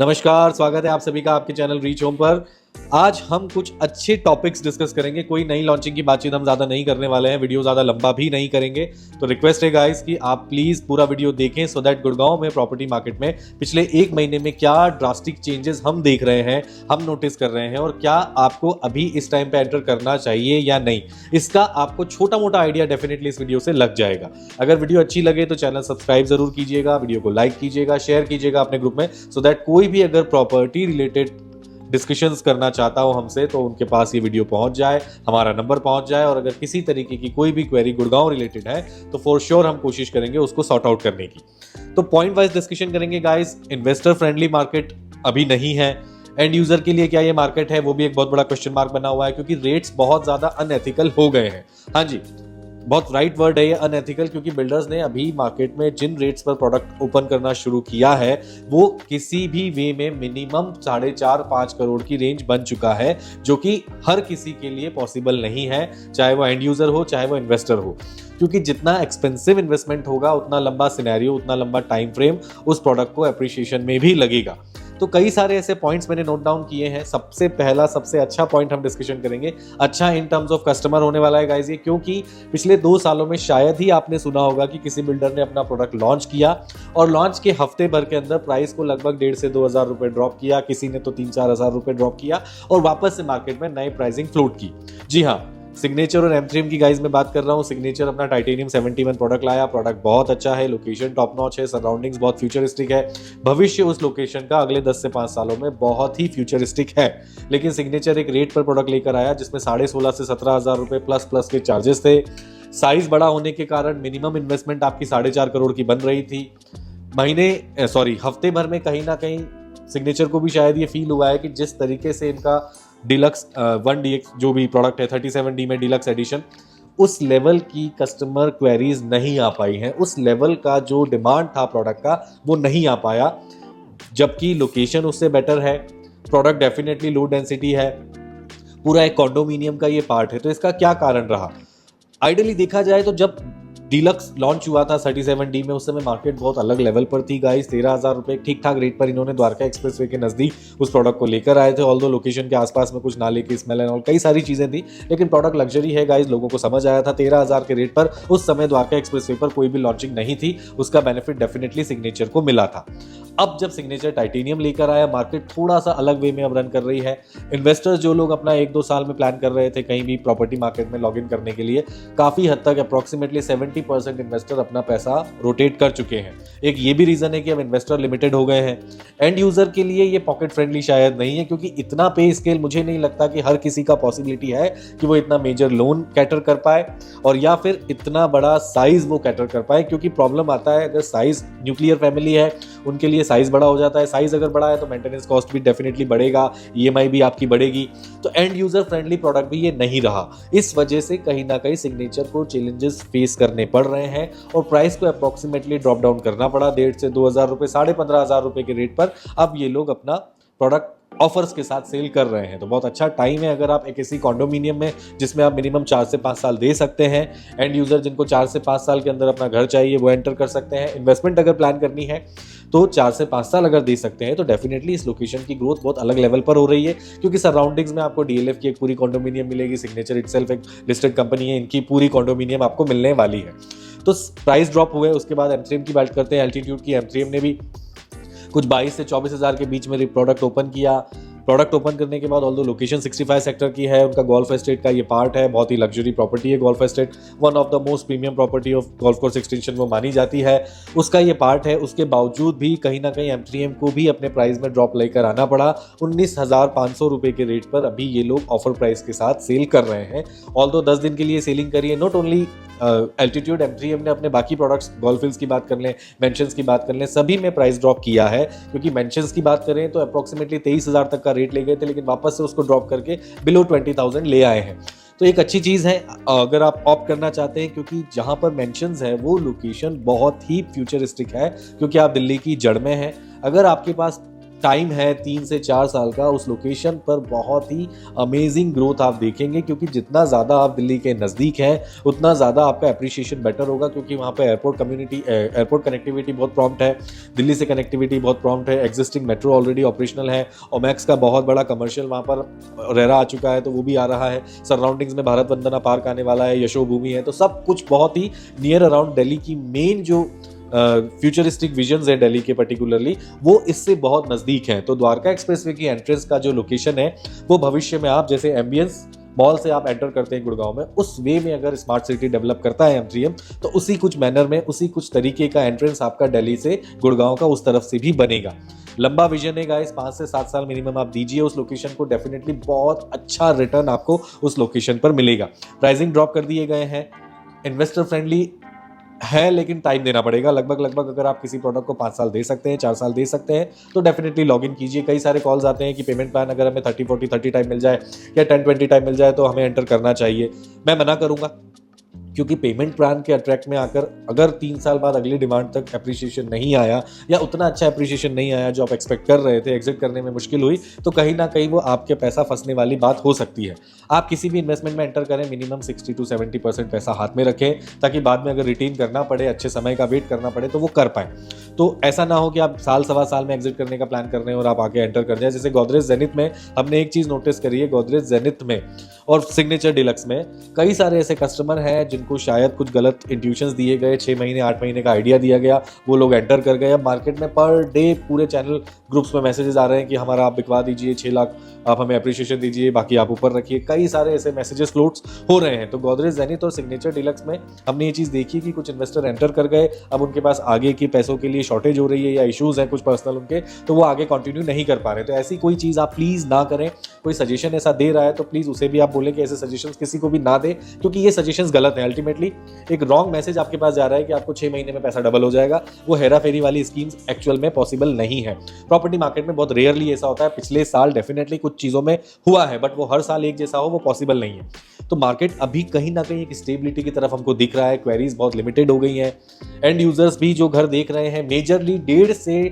नमस्कार, स्वागत है आप सभी का आपके चैनल रीच होम पर। आज हम कुछ अच्छे टॉपिक्स डिस्कस करेंगे। कोई नई लॉन्चिंग की बातचीत हम ज़्यादा नहीं करने वाले हैं, वीडियो ज़्यादा लंबा भी नहीं करेंगे। तो रिक्वेस्ट है गाइस कि आप प्लीज़ पूरा वीडियो देखें सो दैट गुड़गांव में प्रॉपर्टी मार्केट में पिछले एक महीने में क्या ड्रास्टिक चेंजेस हम देख रहे हैं, हम नोटिस कर रहे हैं और क्या आपको अभी इस टाइम पे एंटर करना चाहिए या नहीं, इसका आपको छोटा मोटा आइडिया डेफिनेटली इस वीडियो से लग जाएगा। अगर वीडियो अच्छी लगे तो चैनल सब्सक्राइब जरूर कीजिएगा, वीडियो को लाइक कीजिएगा, शेयर कीजिएगा अपने ग्रुप में, सो दैट कोई भी अगर प्रॉपर्टी रिलेटेड डिस्कशंस करना चाहता हो हमसे तो उनके पास ये वीडियो पहुंच जाए, हमारा नंबर पहुंच जाए। और अगर किसी तरीके की कोई भी क्वेरी गुड़गांव रिलेटेड है तो फॉर श्योर हम कोशिश करेंगे उसको सॉर्ट आउट करने की। तो पॉइंट वाइज डिस्कशन करेंगे गाइस। इन्वेस्टर फ्रेंडली मार्केट अभी नहीं है। एंड यूजर के लिए क्या ये मार्केट है, वो भी एक बहुत बड़ा क्वेश्चन मार्क बना हुआ है, क्योंकि रेट्स बहुत ज्यादा अनएथिकल हो गए हैं। हाँ जी, बहुत राइट वर्ड है ये, अनएथिकल, क्योंकि बिल्डर्स ने अभी मार्केट में जिन रेट्स पर प्रोडक्ट ओपन करना शुरू किया है वो किसी भी वे में मिनिमम 4.5-5 करोड़ की रेंज बन चुका है, जो कि हर किसी के लिए पॉसिबल नहीं है, चाहे वो एंड यूजर हो चाहे वो इन्वेस्टर हो। क्योंकि जितना एक्सपेंसिव इन्वेस्टमेंट होगा उतना लंबा सिनेरियो, उतना लंबा टाइम फ्रेम उस प्रोडक्ट को एप्रिसिएशन में भी लगेगा। तो कई सारे ऐसे पॉइंट्स मैंने नोट डाउन किए हैं। सबसे पहला सबसे अच्छा पॉइंट हम डिस्कशन करेंगे, अच्छा इन टर्म्स ऑफ कस्टमर होने वाला है गाइस ये, क्योंकि पिछले 2 सालों में शायद ही आपने सुना होगा कि किसी बिल्डर ने अपना प्रोडक्ट लॉन्च किया और लॉन्च के हफ्ते भर के अंदर प्राइस को लगभग 1,500 से 2,000 रुपए ड्रॉप किया, किसी ने तो 3-4 हज़ार रुपए ड्रॉप किया और वापस से मार्केट में नई प्राइसिंग फ्लोट की। जी हाँ, सिग्नेचर और M3M की गाइस में बात कर रहा हूँ। सिग्नेचर अपना टाइटेनियम 71 प्रोडक्ट लाया, प्रोडक्ट बहुत अच्छा है, लोकेशन टॉप नॉच है, सराउंडिंग्स बहुत फ्यूचरिस्टिक है, भविष्य उस लोकेशन का अगले 10 से 5 सालों में बहुत ही फ्यूचरिस्टिक है। लेकिन सिग्नेचर एक रेट पर प्रोडक्ट लेकर आया जिसमें 16,500 से 17,000 रुपए प्लस के चार्जेस थे। साइज बड़ा होने के कारण मिनिमम इन्वेस्टमेंट आपकी 4.5 करोड़ की बन रही थी। हफ्ते भर में कहीं ना कहीं सिग्नेचर को भी शायद ये फील हुआ है कि जिस तरीके से इनका डिलक्स 1DX जो भी प्रोडक्ट है 37D में डिलक्स एडिशन, उस लेवल की कस्टमर क्वेरीज नहीं आ पाई हैं, उस लेवल का जो डिमांड था प्रोडक्ट का वो नहीं आ पाया, जबकि लोकेशन उससे बेटर है, प्रोडक्ट डेफिनेटली लो डेंसिटी है, पूरा एक कॉन्डोमिनियम का ये पार्ट है। तो इसका क्या कारण रहा? आइडियली देखा जाए तो जब डीलक्स लॉन्च हुआ था 37D में, उस समय मार्केट बहुत अलग लेवल पर थी गाइस। 13,000 रुपए ठीक ठाक रेट पर इन्होंने द्वारका एक्सप्रेसवे के नजदीक उस प्रोडक्ट को लेकर आए थे। ऑल्दो लोकेशन के आसपास में कुछ नाले की स्मेल एंड ऑल कई सारी चीजें थी, लेकिन प्रोडक्ट लग्जरी है गाइस, लोगों को समझ आया था। 13,000 के रेट पर उस समय द्वारका एक्सप्रेसवे पर कोई भी लॉन्चिंग नहीं थी, उसका बेनिफिट डेफिनेटली सिग्नेचर को मिला था। अब जब सिग्नेचर टाइटेनियम लेकर आया, मार्केट थोड़ा सा अलग वे में अब रन कर रही है। इन्वेस्टर्स जो लोग अपना 1-2 साल में प्लान कर रहे थे कहीं भी प्रॉपर्टी मार्केट में लॉग इन करने के लिए, काफी हद तक अप्रोक्सीमेटली 70% इन्वेस्टर अपना पैसा रोटेट कर चुके हैं। एक ये भी रीजन है कि अब इन्वेस्टर लिमिटेड हो गए हैं। एंड यूजर के लिए ये पॉकेट फ्रेंडली शायद नहीं है, क्योंकि इतना पे स्केल मुझे नहीं लगता कि हर किसी का पॉसिबिलिटी है कि वो इतना मेजर लोन कैटर कर पाए और या फिर इतना बड़ा साइज वो कैटर कर पाए। क्योंकि प्रॉब्लम आता है अगर साइज, न्यूक्लियर फैमिली है उनके लिए साइज बड़ा हो जाता है, साइज अगर बड़ा है तो मेंटेनेंस कॉस्ट भी डेफिनेटली बढ़ेगा, EMI भी आपकी बढ़ेगी। तो एंड यूजर फ्रेंडली प्रोडक्ट भी ये नहीं रहा। इस वजह से कहीं ना कहीं सिग्नेचर को चैलेंजेस फेस करने पड़ रहे हैं और प्राइस को अप्रोक्सीमेटली ड्रॉप डाउन करना पड़ा 1,500 से 2,000 रुपए, 15,500 रुपए के रेट पर अब ये लोग अपना प्रोडक्ट ऑफर्स के साथ सेल कर रहे हैं। तो बहुत अच्छा टाइम है अगर आप एक ऐसी कॉन्डोमिनियम में जिसमें आप मिनिमम 4 से 5 साल दे सकते हैं। एंड यूजर जिनको 4 से 5 साल के अंदर अपना घर चाहिए वो एंटर कर सकते हैं। इन्वेस्टमेंट अगर प्लान करनी है तो 4 से 5 साल अगर दे सकते हैं तो डेफिनेटली इस लोकेशन की ग्रोथ बहुत अलग लेवल पर हो रही है, क्योंकि सराउंडिंग्स में आपको DLF की एक पूरी कॉन्डोमिनियम मिलेगी। सिग्नेचर इटसेल्फ एक लिस्टेड कंपनी है, इनकी पूरी कॉन्डोमिनियम आपको मिलने वाली है। तो प्राइस ड्रॉप हुए, उसके बाद M3M की बात करते हैं। एल्टीट्यूड की M3M ने भी कुछ 22 से 24 हज़ार के बीच में प्रोडक्ट ओपन किया। प्रोडक्ट ओपन करने के बाद ऑल्दो लोकेशन 65 सेक्टर की है, उनका गोल्फ एस्टेट का ये पार्ट है, बहुत ही लग्जरी प्रॉपर्टी है golf estate, one of the most premium property of golf course extension वो मानी जाती है, उसका ये पार्ट है। उसके बावजूद भी कहीं ना कहीं M3M को भी अपने प्राइस में ड्रॉप लेकर आना पड़ा। 19,500 रुपए के रेट पर अभी ये लोग ऑफर प्राइस के साथ सेल कर रहे हैं। ऑल्दो 10 दिन के लिए सेलिंग करी है। नॉट ओनली एल्टीट्यूड, M3M ने अपने बाकी प्रोडक्ट्स, गोल्फ हिल्स की बात कर लें, मेंशंस की बात कर लें, सभी में प्राइस ड्रॉप किया है। क्योंकि मेंशंस की बात करें तो अप्रोक्सीमेटली 23,000 तक का रेट ले गए थे, लेकिन वापस से उसको ड्रॉप करके बिलो 20,000 ले आए हैं। तो एक अच्छी चीज़ है अगर आप ऑप्ट करना चाहते हैं, क्योंकि जहाँ पर मेंशंस है वो लोकेशन बहुत ही फ्यूचरिस्टिक है, क्योंकि आप दिल्ली की जड़ में हैं। अगर आपके पास टाइम है 3 से 4 साल का, उस लोकेशन पर बहुत ही अमेजिंग ग्रोथ आप देखेंगे, क्योंकि जितना ज़्यादा आप दिल्ली के नज़दीक हैं उतना ज़्यादा आपका अप्रिशिएशन बेटर होगा, क्योंकि वहाँ पे एयरपोर्ट कनेक्टिविटी बहुत प्रॉम्प्ट है, दिल्ली से कनेक्टिविटी बहुत प्रॉम्प्ट है, एग्जिस्टिंग मेट्रो ऑलरेडी ऑपरेशनल है, ओमैक्स का बहुत बड़ा कमर्शियल वहाँ पर रेरा आ चुका है तो वो भी आ रहा है, सराउंडिंग्स में भारत वंदना पार्क आने वाला है, यशो भूमि है, तो सब कुछ बहुत ही नियर अराउंड दिल्ली की मेन जो फ्यूचरिस्टिक विजन्स है दिल्ली के पर्टिकुलरली, वो इससे बहुत नज़दीक हैं। तो द्वारका एक्सप्रेसवे की एंट्रेंस का जो लोकेशन है वो भविष्य में आप जैसे एम्बियंस मॉल से आप एंटर करते हैं गुड़गांव में, उस वे में अगर स्मार्ट सिटी डेवलप करता है M3M, तो उसी कुछ मैनर में, उसी कुछ तरीके का एंट्रेंस आपका दिल्ली से गुड़गांव का उस तरफ से भी बनेगा। लंबा विजन है गाइस, 5 से 7 साल मिनिमम आप दीजिए उस लोकेशन को, डेफिनेटली बहुत अच्छा रिटर्न आपको उस लोकेशन पर मिलेगा। प्राइसिंग ड्रॉप कर दिए गए हैं, इन्वेस्टर फ्रेंडली है, लेकिन टाइम देना पड़ेगा। लगभग अगर आप किसी प्रोडक्ट को 5 साल दे सकते हैं, 4 साल दे सकते हैं, तो डेफिनेटली लॉग इन कीजिए। कई सारे कॉल्स आते हैं कि पेमेंट प्लान अगर हमें 30-40-30 टाइम मिल जाए या 10-20 टाइम मिल जाए तो हमें एंटर करना चाहिए। मैं मना करूंगा, क्योंकि पेमेंट प्लान के अट्रैक्ट में आकर अगर 3 साल बाद अगली डिमांड तक एप्रिसिएशन नहीं आया या उतना अच्छा एप्रिसिएशन नहीं आया जो आप एक्सपेक्ट कर रहे थे, एग्जिट करने में मुश्किल हुई, तो कहीं ना कहीं वो आपके पैसा फंसने वाली बात हो सकती है। आप किसी भी इन्वेस्टमेंट में एंटर करें, मिनिमम 60 to 70% पैसा हाथ में रखें, ताकि बाद में अगर रिटेन करना पड़े, अच्छे समय का वेट करना पड़े, तो वो कर पाए। तो ऐसा ना हो कि आप साल सवा साल में एग्जिट करने का प्लान कर रहे हैं और आप आगे एंटर कर जाए। जैसे गोदरेज जेनिथ में हमने एक चीज़ नोटिस करी है, गोदरेज जेनिथ में और सिग्नेचर डिलक्स में कई सारे ऐसे कस्टमर हैं जिनको शायद कुछ गलत इंट्यूशंस दिए गए, 6 महीने 8 महीने का आइडिया दिया गया, वो लोग एंटर कर गए। अब मार्केट में पर डे पूरे चैनल ग्रुप्स में मैसेजेस आ रहे हैं कि हमारा आप बिकवा दीजिए, 6 लाख आप हमें अप्रिशिएशन दीजिए, बाकी आप ऊपर रखिए। कई सारे ऐसे मैसेजेस फ्लोट्स हो रहे हैं। तो गोदरेज जेनिथ और सिग्नेचर डिलक्स में हमने ये चीज़ देखी कि कुछ इन्वेस्टर एंटर कर गए, अब उनके पास आगे के पैसों के लिए शॉर्टेज हो रही है या इशूज़ हैं कुछ पर्सनल उनके, तो वो आगे कंटिन्यू नहीं कर पा रहे। तो ऐसी कोई चीज़ आप प्लीज़ ना करें। कोई सजेशन ऐसा दे रहा है तो प्लीज़ उसे भी आप बोलें कि ऐसे सजेशंस किसी को भी ना दें, क्योंकि ये सजेशंस गलत है। अल्टीमेटली एक रॉन्ग मैसेज आपके पास जा रहा है कि आपको 6 महीने में पैसा डबल हो जाएगा। वो हेरा फेरी वाली स्कीम्स एक्चुअल में पॉसिबल नहीं है। प्रॉपर्टी मार्केट में बहुत रेयरली ऐसा होता है। पिछले साल डेफिनेटली कुछ चीज़ों में हुआ है, बट वो हर साल एक जैसा हो वो पॉसिबल नहीं है। तो मार्केट अभी कहीं ना कहीं एक स्टेबिलिटी की तरफ हमको दिख रहा है। क्वेरीज बहुत लिमिटेड हो गई हैं। एंड यूजर्स भी जो घर देख रहे हैं, मेजरली 1.5 से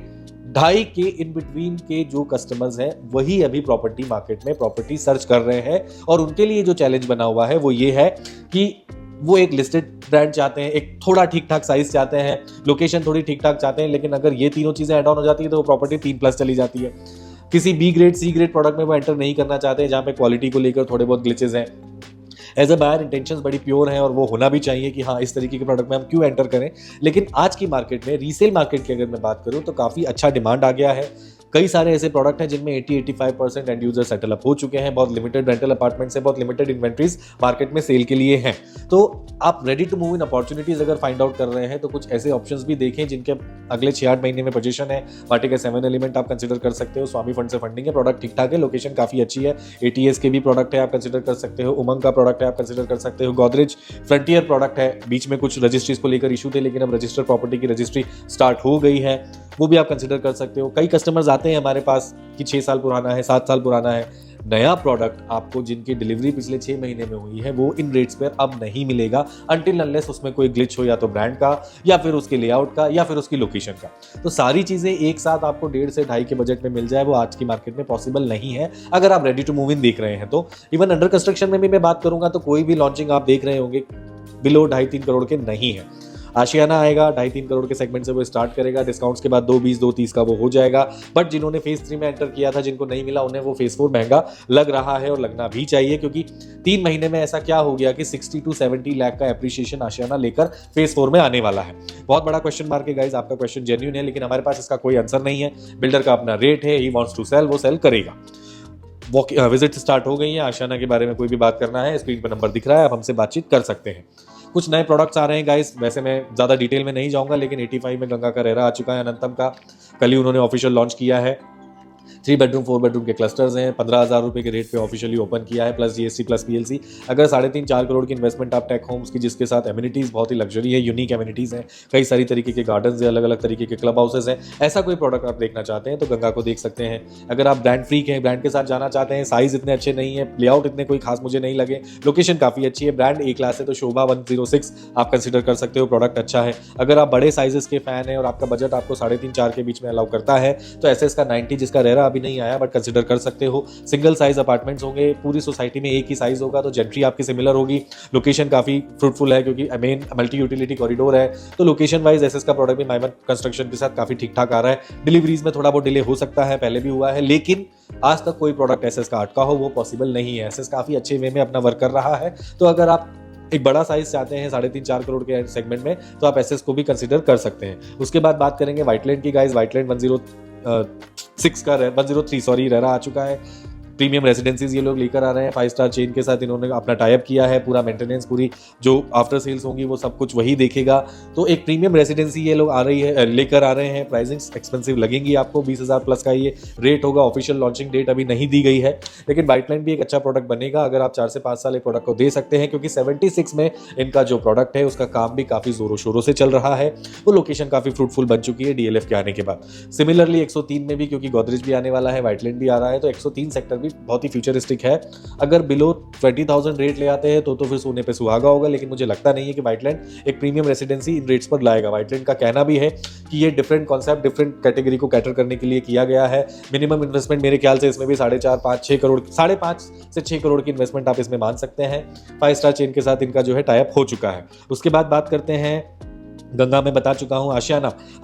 2.5 के इन बिटवीन के जो कस्टमर्स हैं, वही अभी प्रॉपर्टी मार्केट में प्रॉपर्टी सर्च कर रहे हैं। और उनके लिए जो चैलेंज बना हुआ है वो ये है कि वो एक लिस्टेड ब्रांड चाहते हैं, एक थोड़ा ठीक ठाक साइज चाहते हैं, लोकेशन थोड़ी ठीक ठाक चाहते हैं, लेकिन अगर ये तीनों चीजें ऐड ऑन हो जाती है तो वो प्रॉपर्टी 3+ चली जाती है। किसी B grade C grade product में वो एंटर नहीं करना चाहते, जहां पे क्वालिटी को लेकर थोड़े बहुत ग्लिचेस हैं। एज अ बायर इंटेंशंस बड़ी प्योर हैं और वो होना भी चाहिए कि हाँ, इस तरीके के प्रोडक्ट में हम क्यों एंटर करें। लेकिन आज की मार्केट में, रीसेल मार्केट की अगर मैं बात करूं, तो काफ़ी अच्छा डिमांड आ गया है। कई सारे ऐसे प्रोडक्ट हैं जिनमें 80-85% एंड यूजर सेटल अप हो चुके हैं। बहुत लिमिटेड रेंटल अपार्टमेंट्स हैं, बहुत लिमिटेड इन्वेंट्रीज मार्केट में सेल के लिए हैं। तो आप ready to move in opportunities अगर फाइंड आउट कर रहे हैं तो कुछ ऐसे ऑप्शंस भी देखें जिनके अगले 6-8 महीने में पोजीशन है। वाटिका 7 एलिमेंट आप कंसिडर कर सकते हो। स्वामी फंड से फंडिंग है, प्रोडक्ट ठीक ठाक है, लोकेशन काफी अच्छी है। ATS के भी प्रोडक्ट है, आप कंसिडर कर सकते हो। उमंग का प्रोडक्ट है, आप कंसिडर कर सकते हो। गोदरेज फ्रंटियर प्रोडक्ट है, बीच में कुछ रजिस्ट्रीज को लेकर इशू थे, लेकिन अब रजिस्टर्ड प्रॉपर्टी की रजिस्ट्री स्टार्ट हो गई है, वो भी आप कंसिडर कर सकते हो। कई कस्टमर्स आते हैं हमारे पास कि 6 साल पुराना है, 7 साल पुराना है। नया प्रोडक्ट आपको जिनकी डिलीवरी पिछले 6 महीने में हुई है वो इन रेट्स पर अब नहीं मिलेगा, अनटिल अनलेस उसमें कोई ग्लिच हो, या तो ब्रांड का, या फिर उसके लेआउट का, या फिर उसकी लोकेशन का। तो सारी चीजें एक साथ आपको 1.5 से 2.5 के बजट में मिल जाए, वो आज की मार्केट में पॉसिबल नहीं है अगर आप रेडी टू मूव इन देख रहे हैं। तो इवन अंडर कंस्ट्रक्शन में भी मैं बात करूंगा तो कोई भी लॉन्चिंग आप देख रहे होंगे बिलो 2.5-3 करोड़ के नहीं है। आशियाना आएगा 2.5-3 करोड़ के सेगमेंट से वो स्टार्ट करेगा, डिस्काउंट्स के बाद 2.20 2.30 का वो हो जाएगा। बट जिन्होंने फेज 3 में एंटर किया था, जिनको नहीं मिला, उन्हें वो फेज 4 महंगा लग रहा है और लगना भी चाहिए, क्योंकि 3 महीने में ऐसा क्या हो गया कि 60 to 70 लाख का एप्रिसिएशन आशियाना लेकर फेज 4 में आने वाला है। बहुत बड़ा क्वेश्चन मार्क है गाइस, आपका क्वेश्चन जेन्युइन है, लेकिन हमारे पास इसका कोई आंसर नहीं है। बिल्डर का अपना रेट है, ही वांट्स टू सेल, वो सेल करेगा। विजिट स्टार्ट हो गई है। आशियाना के बारे में कोई भी बात करना है, स्क्रीन पर नंबर दिख रहा है, आप हमसे बातचीत कर सकते हैं। कुछ नए प्रोडक्ट्स आ रहे हैं गाइस, वैसे मैं ज़्यादा डिटेल में नहीं जाऊंगा, लेकिन 85 में गंगा का रेरा आ चुका है, अनंतम का कल ही उन्होंने ऑफिशियल लॉन्च किया है। 3 बेडरूम 4 बेडरूम के क्लस्टर्स हैं, 15,000 रुपये के रेट पे ऑफिशियली ओपन किया है, प्लस जीएसटी प्लस पीएलसी। अगर 3.5-4 करोड़ की इन्वेस्टमेंट आप टेक होम्स की, जिसके साथ एमिनिटीज़ बहुत ही लग्जरी है, यूनिक एमिनिटीज़ हैं, कई सारी तरीके के गार्डन्स हैं, अलग अलग तरीके के क्लब हाउसेज हैं, ऐसा कोई प्रोडक्ट आप देखना चाहते हैं तो गंगा को देख सकते हैं। अगर आप ब्रांड फ्रीक हैं, ब्रांड के साथ जाना चाहते हैं, साइज़ इतने अच्छे नहीं है, लेआउट इतने कोई खास मुझे नहीं लगे, लोकेशन काफ़ी अच्छी है, ब्रांड ए क्लास है, तो शोभा 106 आप कंसिडर कर सकते हो, प्रोडक्ट अच्छा है। अगर आप बड़े साइजेस के फैन हैं और आपका बजट आपको 3.5-4 के बीच में अलाउ करता है तो एसएस का 90, जिसका रेरा अभी नहीं आया बट कंसिडर कर सकते हो। सिंगल साइज अपार्टमेंट्स होंगे, पूरी सोसाइटी में एक ही साइज होगा, तो जेंट्री आपकी सिमिलर होगी। लोकेशन काफी फ्रूटफुल है क्योंकि मेन मल्टी यूटिलिटी कॉरिडोर है, तो लोकेशन वाइज एसएस का प्रोडक्ट भी माइमन कंस्ट्रक्शन के साथ काफी ठीक ठाक आ रहा है। डिलीवरीज में थोड़ा बहुत डिले हो सकता है, पहले भी हुआ है, लेकिन आज तक कोई प्रोडक्ट एसएस का अटका हो वो पॉसिबल नहीं है। एसएस काफी अच्छे वे में अपना वर्क कर रहा है, तो अगर आप एक बड़ा साइज चाहते हैं 3.5-4 करोड़ के सेगमेंट में तो आप एसएस को भी कंसिडर कर सकते हैं। उसके बाद बात करेंगे व्हाइटलैंड की गाइस। व्हाइटलैंड 103 रेरा आ चुका है। प्रीमियम रेजिडेंसीज ये लोग लेकर आ रहे हैं, 5 स्टार चेन के साथ इन्होंने अपना टाइप किया है, पूरा मेंटेनेंस, पूरी जो आफ्टर सेल्स होंगी वो सब कुछ वही देखेगा। तो एक प्रीमियम रेजिडेंसी ये लोग लेकर आ रहे हैं। प्राइसिंग एक्सपेंसिव लगेंगी आपको, 20,000 प्लस का ये रेट होगा। ऑफिशियल लॉन्चिंग डेट अभी नहीं दी गई है, लेकिन व्हाइटलैंड भी एक अच्छा प्रोडक्ट बनेगा अगर आप 4 से 5 साल एक प्रोडक्ट को दे सकते हैं, क्योंकि 76 में इनका जो प्रोडक्ट है उसका काम भी काफी जोरों शोरों से चल रहा है। वो लोकेशन काफी फ्रूटफुल बन चुकी है डीएलएफ के आने के बाद। सिमिलरली 103 में भी, क्योंकि गोदरेज भी आने वाला है, व्हाइटलैंड भी आ रहा है, तो 103 सेक्टर भी बहुत ही फ्यूचरिस्टिक है। अगर बिलो 20,000 रेट ले आते हैं तो फिर सोने पे सुहागा होगा, लेकिन मुझे लगता नहीं है कि व्हाइटलैंड एक प्रीमियम रेसिडेंसी इन रेट्स पर लाएगा। व्हाइटलैंड का कहना भी है कि ये डिफरेंट कॉन्सेप्ट, डिफरेंट कैटेगरी को कैटर करने के लिए किया गया है। मिनिमम इन्वेस्टमेंट मेरे ख्याल से इसमें भी 4.5-5-6 करोड़, 5.5 से 6 करोड़ की इन्वेस्टमेंट आप इसमें मान सकते हैं। 5 स्टार चेन के साथ इनका जो है टाइप हो चुका है। उसके बाद बात करते हैं गंगा में, बता चुका हूं,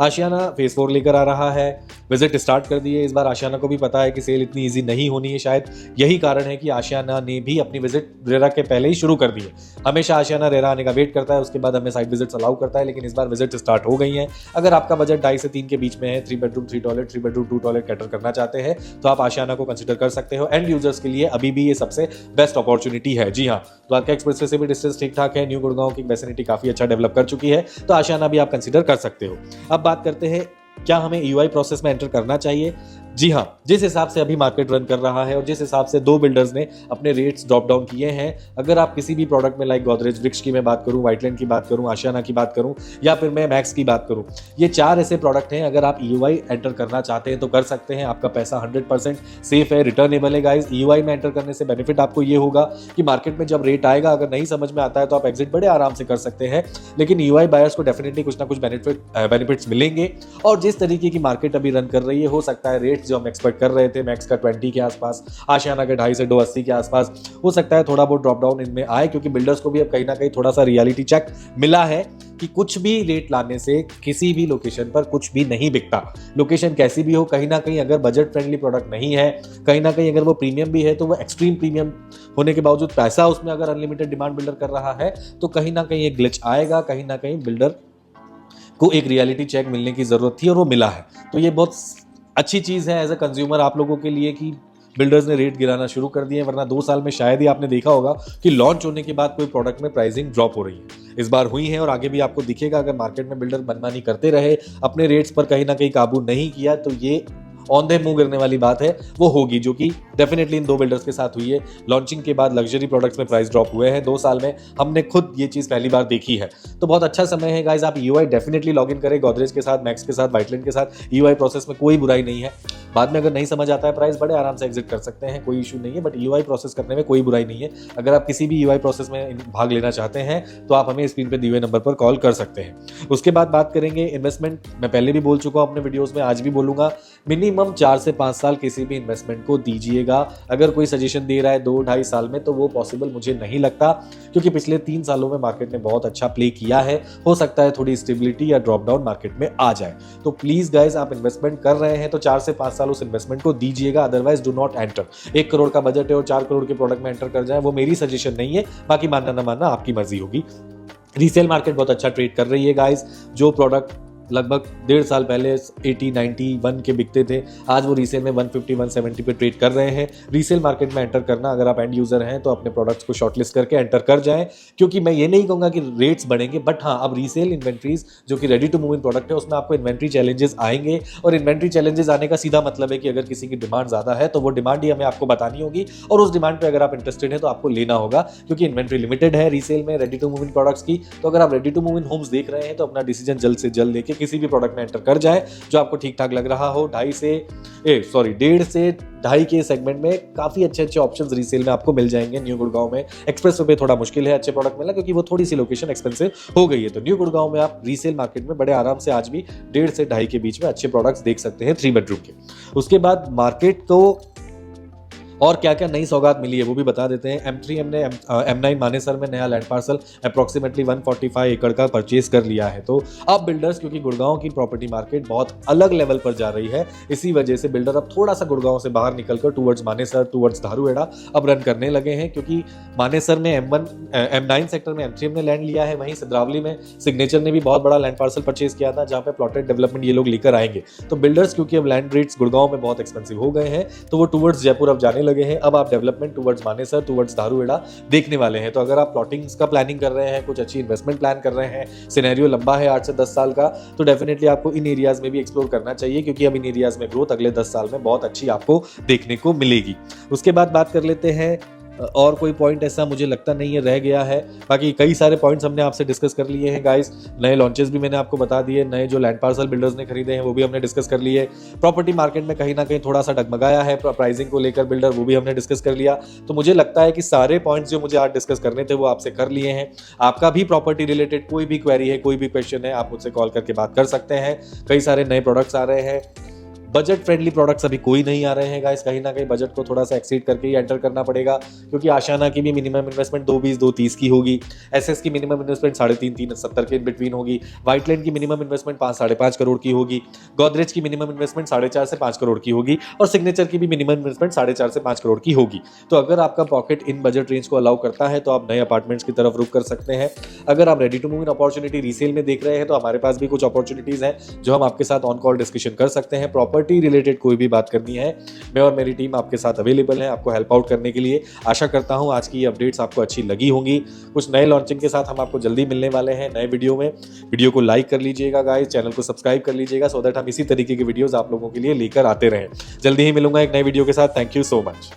आशियाना फेज 4 लेकर आ रहा है। विजिट स्टार्ट कर दिए। इस बार आशियाना को भी पता है कि सेल इतनी इजी नहीं होनी है, शायद यही कारण है कि आशियाना ने भी अपनी विजिट रेरा के पहले ही शुरू कर दी है। हमेशा आशियाना रेरा आने का वेट करता है, उसके बाद हमें साइड विजिट्स अलाउ करता है, लेकिन इस बार विजिट स्टार्ट हो गई है। अगर आपका बजट 2.5 से 3 के बीच में है, 3 bedroom 3 toilet, 3 bedroom 2 toilet cater करना चाहते हैं तो आप आशियाना को कंसिडर कर सकते हो। एंड यूजर्स के लिए अभी भी ये सबसे बेस्ट अपॉर्चुनिटी है। जी हाँ, द्वारका एक्सप्रेसवे से भी डिस्टेंस ठीक ठाक है, न्यू गुड़गांव की वेसिनिटी काफी अच्छा डेवलप कर चुकी है, तो आशियाना भी आप कंसिडर कर सकते हो। अब बात करते हैं क्या हमें ईयूआई प्रोसेस में एंटर करना चाहिए। जी हाँ, जिस हिसाब से अभी मार्केट रन कर रहा है और जिस हिसाब से 2 बिल्डर्स ने अपने रेट्स ड्रॉप डाउन किए हैं, अगर आप किसी भी प्रोडक्ट में लाइक गोदरेज वृक्ष की मैं बात करूं, व्हाइटलैंड की बात करूं, आशियाना की बात करूं या फिर मैं मैक्स की बात करूं, ये 4 ऐसे प्रोडक्ट हैं अगर आप ईयूआई एंटर करना चाहते हैं तो कर सकते हैं। आपका पैसा 100% सेफ है, रिटर्नेबल है गाइस। ईयूआई में एंटर करने से बेनिफिट आपको ये होगा कि मार्केट में जब रेट आएगा, अगर नहीं समझ में आता है तो आप एग्जिट बड़े आराम से कर सकते हैं, लेकिन ईयूआई बायर्स को डेफिनेटली कुछ ना कुछ बेनिफिट्स मिलेंगे। और जिस तरीके की मार्केट अभी रन कर रही है, हो सकता है रेट्स जो हम एक्सपेक्ट कर रहे थे मैक्स का 20 के आसपास, आशियाना के 2.5 से 2.80 के आसपास, हो सकता है थोड़ा बहुत ड्रॉप डाउन इनमें आए, क्योंकि बिल्डर्स को भी अब कहीं ना कहीं थोड़ा सा रियलिटी चेक मिला है कि कुछ भी रेट लाने से किसी भी लोकेशन पर कुछ भी नहीं बिकता। लोकेशन कैसी भी हो, कहीं ना कहीं अगर बजट फ्रेंडली प्रोडक्ट नहीं है, कहीं ना कहीं अगर वो प्रीमियम भी है तो वो एक्सट्रीम प्रीमियम होने के बावजूद पैसा उसमें अगर अनलिमिटेड डिमांड बिल्डर कर रहा है तो कहीं ना कहीं एक ग्लिच आएगा, कहीं ना कहीं बिल्डर को एक रियलिटी चेक मिलने की जरूरत थी और वो मिला है। तो ये बहुत अच्छी चीज़ है एज अ कंज्यूमर आप लोगों के लिए कि बिल्डर्स ने रेट गिराना शुरू कर दिए, वरना 2 साल में शायद ही आपने देखा होगा कि लॉन्च होने के बाद कोई प्रोडक्ट में प्राइसिंग ड्रॉप हो रही है। इस बार हुई है और आगे भी आपको दिखेगा। अगर मार्केट में बिल्डर मनमानी करते रहे, अपने रेट्स पर कहीं ना कहीं काबू नहीं किया, तो ये ऑन द मुंह गिरने वाली बात है वो होगी, जो कि डेफिनेटली इन 2 बिल्डर्स के साथ हुई है। लॉन्चिंग के बाद लग्जरी प्रोडक्ट्स में प्राइस ड्रॉप हुए हैं 2 साल में, हमने खुद ये चीज़ पहली बार देखी है। तो बहुत अच्छा समय है गाइस, आप ईयूआई डेफिनेटली लॉग इन करें गोदरेज के साथ, मैक्स के साथ, व्हाइटलैंड के साथ। ईयूआई प्रोसेस में कोई बुराई नहीं है, बाद में अगर नहीं समझ आता है प्राइस बड़े आराम से एग्जिट कर सकते हैं, कोई इशू नहीं है, बट ईयूआई प्रोसेस करने में कोई बुराई नहीं है। अगर आप किसी भी ईयूआई प्रोसेस में भाग लेना चाहते हैं तो आप हमें स्क्रीन पे दिए हुए नंबर पर कॉल कर सकते हैं। उसके बाद बात करेंगे इन्वेस्टमेंट। मैं पहले भी बोल चुका हूं अपने वीडियोस में, आज भी बोलूंगा, मिनिमम 4 से 5 साल किसी भी इन्वेस्टमेंट को दीजिएगा। अगर कोई सजेशन दे रहा है 2-2.5 साल में तो वो पॉसिबल मुझे नहीं लगता, क्योंकि पिछले 3 सालों में मार्केट ने बहुत अच्छा प्ले किया है। हो सकता है थोड़ी स्टेबिलिटी या ड्रॉप डाउन मार्केट में आ जाए। तो प्लीज गाइज, आप इन्वेस्टमेंट कर रहे हैं तो 4 से 5 साल उस इन्वेस्टमेंट को दीजिएगा, otherwise do not enter. 1 crore का बजट है और 4 करोड़ के प्रोडक्ट में एंटर कर जाए, वो मेरी सजेशन नहीं है। बाकी मानना ना मानना आपकी मर्जी होगी। रीसेल मार्केट बहुत अच्छा ट्रेड कर रही है गाइज। जो प्रोडक्ट लगभग 1.5 साल पहले 80, 90, 1 के बिकते थे, आज वो रीसेल में 150, 170 पे ट्रेड कर रहे हैं। रीसेल मार्केट में एंटर करना, अगर आप एंड यूजर हैं तो अपने प्रोडक्ट्स को शॉर्टलिस्ट करके एंटर कर जाएं, क्योंकि मैं ये नहीं कहूँगा कि रेट्स बढ़ेंगे, बट हाँ, अब रीसेल इन्वेंट्रीज जो कि ready to move in product है उसमें आपको इन्वेंट्री चैलेंजेस आएंगे, और इन्वेंट्री चैलेंजेस आने का सीधा मतलब है कि अगर किसी की डिमांड ज़्यादा है तो वो डिमांड ही हमें आपको बतानी होगी, और उस डिमांड पे अगर आप इंटरेस्टेड हैं तो आपको लेना होगा, क्योंकि इन्वेंट्री लिमिटेड है रीसेल में ready to move in products की। तो अगर आप ready to move in homes देख रहे हैं तो अपना डिसीजन जल्द से जल्द लेके किसी भी प्रोडक्ट में एंटर कर जाए जो आपको ठीक ठाक लग रहा हो। 1.5 से 2.5 के सेगमेंट में काफी अच्छे ऑप्शंस रीसेल में आपको मिल जाएंगे। न्यू गुड़गांव में एक्सप्रेस वे पे थोड़ा मुश्किल है अच्छे प्रोडक्ट मिलना, क्योंकि वो थोड़ी सी लोकेशन एक्सपेंसिव हो गई है। तो न्यू गुड़गांव में आप रीसेल मार्केट में बड़े आराम से आज भी 1.5 से 2.5 के बीच में अच्छे प्रोडक्ट्स देख सकते हैं 3 बेडरूम के। उसके बाद मार्केट को और क्या क्या नई सौगात मिली है वो भी बता देते हैं। M3 हमने M9 मानेसर में नया लैंड पार्सल अप्रॉक्सीमेटली 145 एकड़ का परचेज कर लिया है। तो अब बिल्डर्स, क्योंकि गुड़गांव की प्रॉपर्टी मार्केट बहुत अलग लेवल पर जा रही है, इसी वजह से बिल्डर अब थोड़ा सा गुड़गांव से बाहर निकलकर टूवर्ड्स मानेसर, टूवर्ड्स धारूहेड़ा अब रन करने लगे हैं, क्योंकि मानेसर में M9 सेक्टर में M3 ने लैंड लिया है, वहीं सिद्रावली में सिग्नेचर ने भी बहुत बड़ा लैंड पार्सल परचेज किया था, जहां पे प्लॉटेड डेवलपमेंट ये लोग लेकर आएंगे। तो बिल्डर्स, क्योंकि अब लैंड रेट्स गुड़गांव में बहुत एक्सपेंसिव हो गए हैं, तो वो टूवर्ड्स जयपुर अब जाने लगे हैं। अब आप development towards Manesar, towards Dharuhera देखने वाले हैं। तो अगर आप प्लॉटिंग्स का प्लानिंग कर रहे हैं, कुछ अच्छी इन्वेस्टमेंट प्लान कर रहे हैं, सिनेरियो लंबा है 8 से 10 साल का, तो डेफिनेटली आपको इन एरियाज में भी एक्सप्लोर करना चाहिए, क्योंकि अब इन एरियाज में ग्रोथ अगले 10 साल में बहुत अच्छी आपको देखने को मिलेगी। उसके बाद बात कर लेते हैं, और कोई पॉइंट ऐसा मुझे लगता नहीं है रह गया है। बाकी कई सारे पॉइंट्स हमने आपसे डिस्कस कर लिए हैं गाइस। नए लॉन्चेस भी मैंने आपको बता दिए, नए जो लैंड पार्सल बिल्डर्स ने खरीदे हैं वो भी हमने डिस्कस कर लिए। प्रॉपर्टी मार्केट में कहीं ना कहीं थोड़ा सा डगमगाया है प्राइसिंग को लेकर बिल्डर, वो भी हमने डिस्कस कर लिया। तो मुझे लगता है कि सारे पॉइंट्स जो मुझे आज डिस्कस करने थे वो आपसे कर लिए हैं। आपका भी प्रॉपर्टी रिलेटेड कोई भी क्वेरी है, कोई भी क्वेश्चन है, आप मुझसे कॉल करके बात कर सकते हैं। कई सारे नए प्रोडक्ट्स आ रहे हैं, बजट फ्रेंडली प्रोडक्ट्स अभी कोई नहीं आ रहे हैं गाइस। कहीं ना कहीं बजट को थोड़ा सा एक्सीड करके ही एंटर करना पड़ेगा, क्योंकि आशाना की भी मिनिमम इन्वेस्टमेंट 220, 230 की होगी। एसएस की मिनिमम इन्वेस्टमेंट 3.5, 370 के बिटवीन होगी। व्हाइटलैंड की मिनिमम इन्वेस्टमेंट 5, 5.5 करोड़ की होगी। गोदरेज की मिनिमम इन्वेस्टमेंट 4.5 से 5 करोड़ की होगी, और सिग्नेचर की भी मिनिमम इन्वेस्टमेंट 4.5 से 5 करोड़ की होगी। तो अगर आपका पॉकेट इन बजट रेंज को अलाउ करता है तो आप नए अपार्टमेंट्स की तरफ रुख कर सकते हैं। अगर आप ready to move in opportunity resale में देख रहे हैं तो हमारे पास भी कुछ अपॉर्चुनिटीज हैं जो हम आपके साथ ऑन कॉल डिस्कशन कर सकते हैं। प्रॉपर्टी रिलेटेड कोई भी बात करनी है, मैं और मेरी टीम आपके साथ अवेलेबल है आपको हेल्प आउट करने के लिए। आशा करता हूं आज की ये अपडेट्स आपको अच्छी लगी होंगी। कुछ नए लॉन्चिंग के साथ हम आपको जल्दी मिलने वाले हैं नए वीडियो में। वीडियो को लाइक कर लीजिएगा गाइस, चैनल को सब्सक्राइब कर लीजिएगा, सो दैट हम इसी तरीके की वीडियोस आप लोगों के लिए लेकर आते रहें। जल्दी ही मिलूंगा एक नए वीडियो के साथ। Thank you so much.